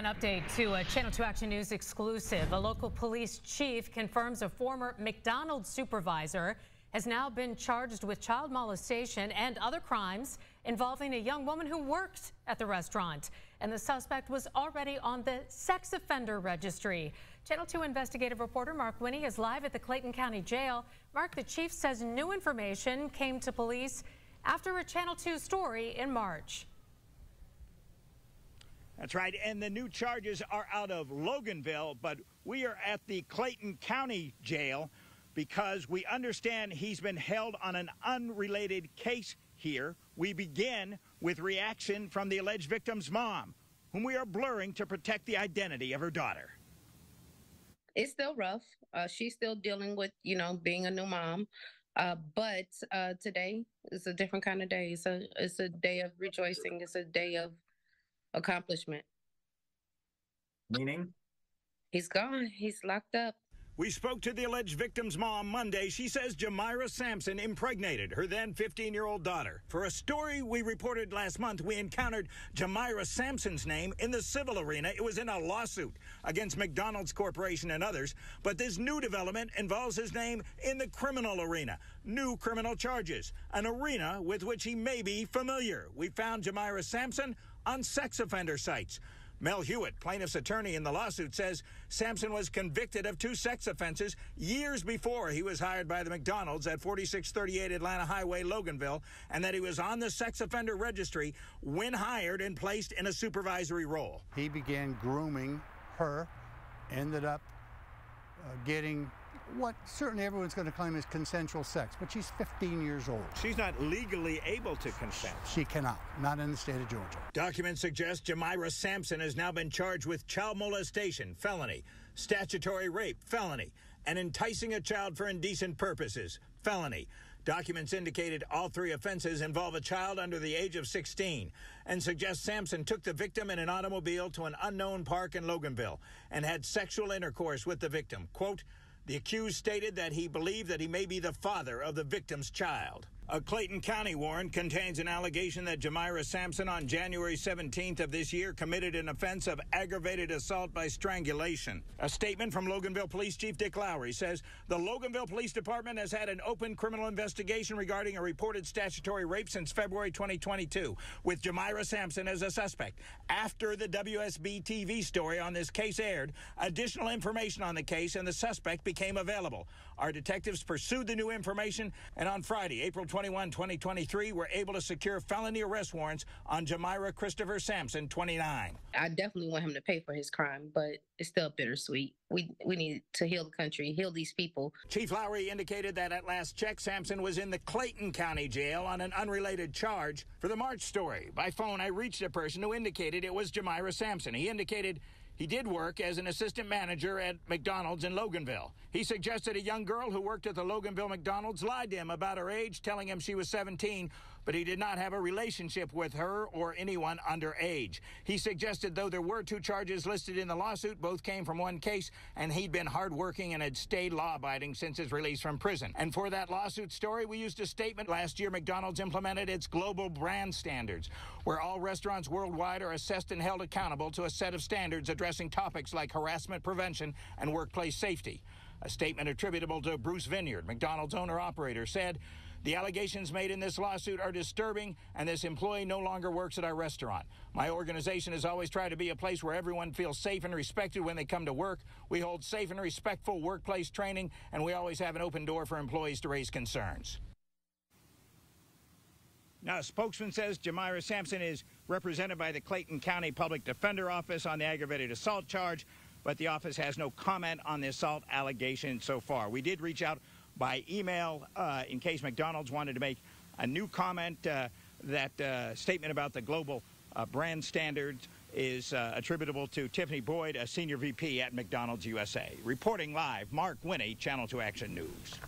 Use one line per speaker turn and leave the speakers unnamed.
an update to a Channel 2 Action News exclusive. A local police chief confirms a former McDonald's supervisor has now been charged with child molestation and other crimes involving a young woman who worked at the restaurant. And the suspect was already on the sex offender registry. Channel 2 investigative reporter Mark Winnie is live at the Clayton County Jail. Mark, the chief says new information came to police after a Channel 2 story in March.
That's right, and the new charges are out of Loganville, but we are at the Clayton County Jail because we understand he's been held on an unrelated case here. We begin with reaction from the alleged victim's mom, whom we are blurring to protect the identity of her daughter.
It's still rough. She's still dealing with, being a new mom. But today is a different kind of day. It's a day of rejoicing. It's a day of accomplishment.
Meaning?
He's gone. He's locked up.
We spoke to the alleged victim's mom Monday. She says Jamira Sampson impregnated her then 15-year-old daughter. For a story we reported last month, we encountered Jamira Sampson's name in the civil arena. It was in a lawsuit against McDonald's Corporation and others. But this new development involves his name in the criminal arena. New criminal charges, an arena with which he may be familiar. We found Jamira Sampson on sex offender sites. Mel Hewitt, plaintiff's attorney in the lawsuit, says Sampson was convicted of 2 sex offenses years before he was hired by the McDonald's at 4638 Atlanta Highway, Loganville, and that he was on the sex offender registry when hired and placed in a supervisory role.
He began grooming her, ended up getting what certainly everyone's going to claim is consensual sex, but she's 15 years old.
She's not legally able to consent.
She cannot, not in the state of Georgia.
Documents suggest Jamira Sampson has now been charged with child molestation, felony, statutory rape, felony, and enticing a child for indecent purposes, felony. Documents indicated all 3 offenses involve a child under the age of 16 and suggest Sampson took the victim in an automobile to an unknown park in Loganville and had sexual intercourse with the victim. Quote, the accused stated that he believed that he may be the father of the victim's child. A Clayton County warrant contains an allegation that Jamira Sampson on January 17th of this year committed an offense of aggravated assault by strangulation. A statement from Loganville Police Chief Dick Lowry says the Loganville Police Department has had an open criminal investigation regarding a reported statutory rape since February 2022, with Jamira Sampson as a suspect. After the WSB TV story on this case aired, additional information on the case and the suspect became available. Our detectives pursued the new information, and on Friday, April 21, 2023, were able to secure felony arrest warrants on Jamira Christopher Sampson, 29.
I definitely want him to pay for his crime, but it's still bittersweet. We need to heal the country, heal these people.
Chief Lowry indicated that at last check, Sampson was in the Clayton County Jail on an unrelated charge. For the March story, by phone, I reached a person who indicated it was Jamira Sampson. He indicated he did work as an assistant manager at McDonald's in Loganville. He suggested a young girl who worked at the Loganville McDonald's lied to him about her age, telling him she was 17, but he did not have a relationship with her or anyone under age. He suggested, though there were 2 charges listed in the lawsuit, both came from one case, and he'd been hardworking and had stayed law-abiding since his release from prison. And for that lawsuit story, we used a statement. Last year, McDonald's implemented its global brand standards, where all restaurants worldwide are assessed and held accountable to a set of standards addressing topics like harassment prevention and workplace safety. A statement attributable to Bruce Vineyard, McDonald's owner-operator, said, the allegations made in this lawsuit are disturbing, and this employee no longer works at our restaurant. My organization has always tried to be a place where everyone feels safe and respected when they come to work. We hold safe and respectful workplace training, and we always have an open door for employees to raise concerns. Now, a spokesman says Jamira Sampson is represented by the Clayton County Public Defender Office on the aggravated assault charge, but the office has no comment on the assault allegation so far. We did reach out by email in case McDonald's wanted to make a new comment. That statement about the global brand standards is attributable to Tiffany Boyd, a senior VP at McDonald's USA. Reporting live, Mark Winnie, Channel 2 Action News.